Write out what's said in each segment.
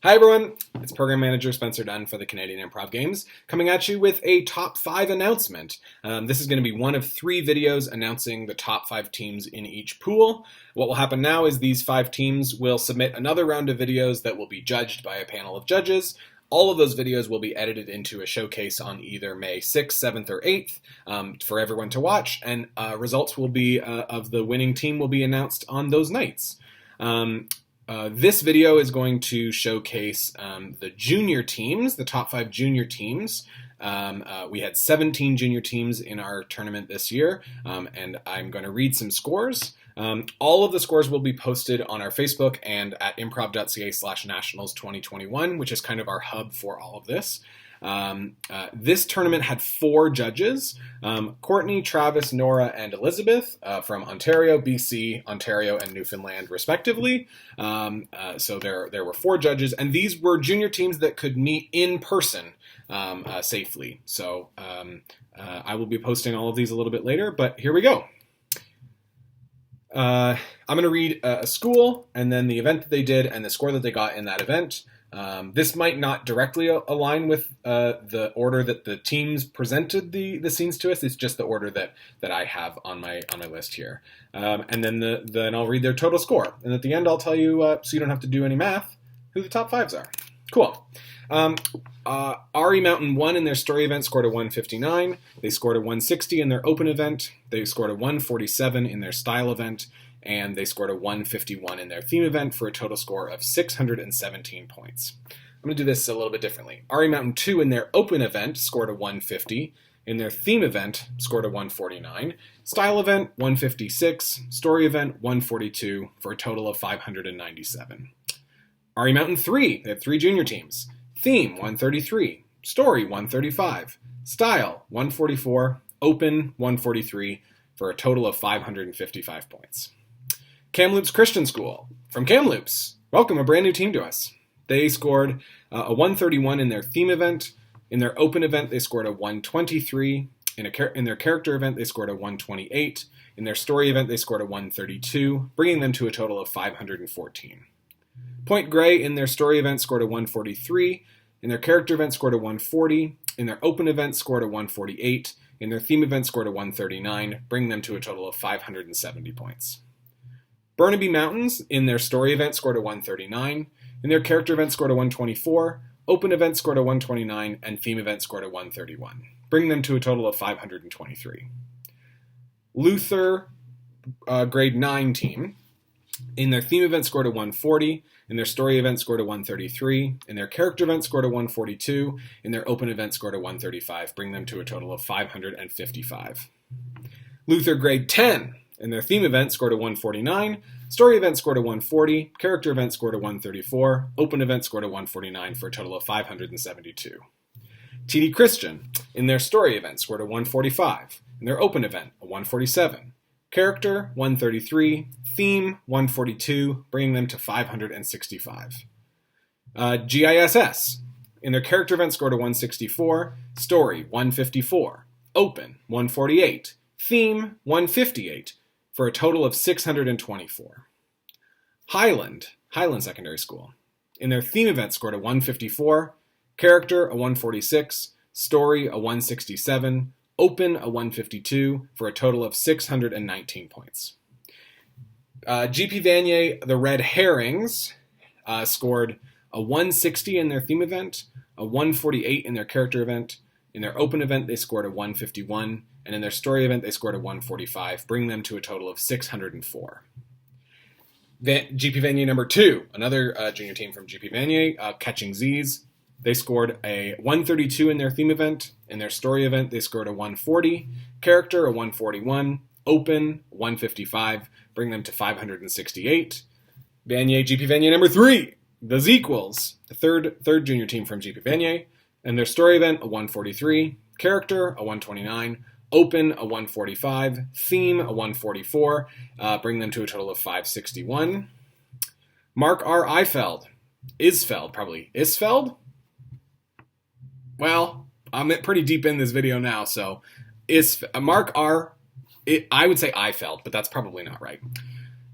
Hi everyone, it's Program Manager Spencer Dunn for the Canadian Improv Games, coming at you with a top 5 announcement. This is going to be one of 3 videos announcing the top 5 teams in each pool. What will happen now is these 5 teams will submit another round of videos that will be judged by a panel of judges. All of those videos will be edited into a showcase on either May 6th, 7th, or 8th for everyone to watch, and results will be of the winning team will be announced on those nights. This video is going to showcase the junior teams, the top 5 junior teams. We had 17 junior teams in our tournament this year, and I'm going to read some scores. All of the scores will be posted on our Facebook and at improv.ca/nationals 2021, which is kind of our hub for all of this. This tournament had 4 judges, Courtney, Travis, Nora, and Elizabeth from Ontario, BC, Ontario, and Newfoundland, respectively. So there were 4 judges, and these were junior teams that could meet in person safely. So I will be posting all of these a little bit later, but here we go. I'm going to read a school, and then the event that they did, and the score that they got in that event. This might not directly align with the order that the teams presented the scenes to us. It's just the order that I have on my list here. And then I'll read their total score. And at the end, I'll tell you, so you don't have to do any math, who the top 5s are. Cool. Burnaby Mountain won in their story event, scored a 159. They scored a 160 in their open event. They scored a 147 in their style event. And they scored a 151 in their theme event for a total score of 617 points. I'm going to do this a little bit differently. Burnaby Mountain 2 in their open event scored a 150. In their theme event, scored a 149. Style event, 156. Story event, 142 for a total of 597. Burnaby Mountain 3, they had 3 junior teams. Theme, 133. Story, 135. Style, 144. Open, 143 for a total of 555 points. Kamloops Christian School, from Kamloops. Welcome, a brand new team to us. They scored a 131 in their theme event. In their open event, they scored a 123. In their character event, they scored a 128. In their story event, they scored a 132, bringing them to a total of 514. Point Grey, in their story event, scored a 143. In their character event, scored a 140. In their open event, scored a 148. In their theme event, scored a 139, bringing them to a total of 570 points. Burnaby Mountains, in their story event, scored a 139. In their character event, scored a 124. Open event scored a 129, and theme event scored a 131, bringing them to a total of 523. Luther, grade 9 team, in their theme event scored a 140. In their story event scored a 133. In their character event scored a 142. In their open event scored a 135, bringing them to a total of 555. Luther grade 10. In their theme event scored a 149. Story event scored a 140. Character event scored a 134. Open event scored a 149 for a total of 572. TD Christian. In their story event scored a 145. In their open event, a 147. Character, 133. Theme, 142, bringing them to 565. GISS. In their character event scored a 164. Story, 154. Open, 148. Theme, 158, for a total of 624. Highland Secondary School. In their theme event scored a 154. Character, a 146. Story, a 167. Open, a 152, for a total of 619 points. GP Vanier, the Red Herrings, scored a 160 in their theme event, a 148 in their character event. In their open event, they scored a 151, and in their story event, they scored a 145, bringing them to a total of 604. GP Vanier number 2, another junior team from GP Vanier, Catching Z's. They scored a 132 in their theme event. In their story event, they scored a 140. Character, a 141. Open, 155. Bring them to 568. GP Vanier number 3, the Zequels, the third junior team from GP Vanier. In their story event, a 143. Character, a 129. Open, a 145. Theme, a 144. Bring them to a total of 561. Mark R. Isfeld, probably. Isfeld? Well, I'm pretty deep in this video now, so Mark R. I would say Isfeld, but that's probably not right.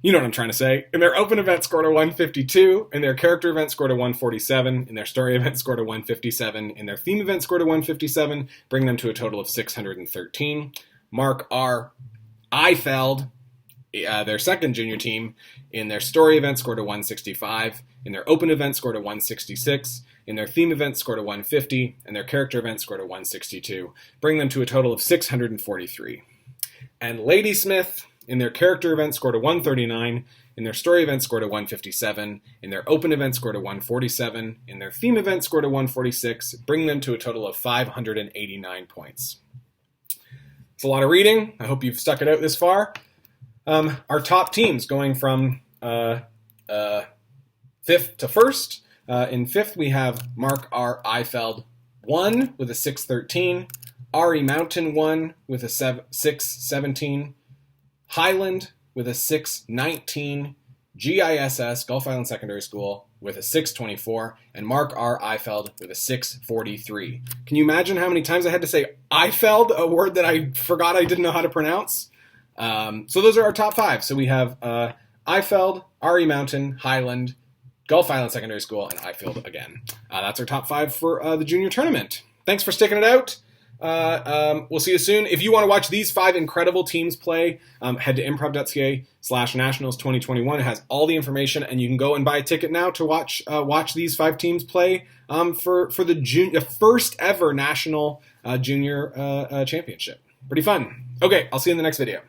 You know what I'm trying to say. In their open event, scored a 152. In their character event, scored a 147. In their story event, scored a 157. In their theme event, scored a 157, bring them to a total of 613. Mark R. Isfeld, their second junior team, in their story event, scored a 165. In their open event, scored a 166. In their theme event, scored a 150. And their character event, scored a 162, bring them to a total of 643. And Ladysmith, in their character event, scored a 139. In their story event, scored a 157. In their open event, scored a 147. In their theme event, scored a 146, bringing them to a total of 589 points. It's a lot of reading. I hope you've stuck it out this far. Our top teams going from 5th to 1st. In 5th, we have Mark R. Isfeld 1 with a 613. Burnaby Mountain 1 with a 617. Highland with a 619, GISS, Gulf Island Secondary School, with a 624, and Mark R. Isfeld with a 643. Can you imagine how many times I had to say Isfeld, a word that I forgot I didn't know how to pronounce? So those are our top 5. So we have Isfeld, Burnaby Mountain, Highland, Gulf Island Secondary School, and Isfeld again. That's our top 5 for the junior tournament. Thanks for sticking it out. We'll see you soon. If you want to watch these 5 incredible teams play, head to improv.ca/nationals 2021. It has all the information, and you can go and buy a ticket now to watch these 5 teams play for the first ever national junior championship. Pretty fun. Okay, I'll see you in the next video.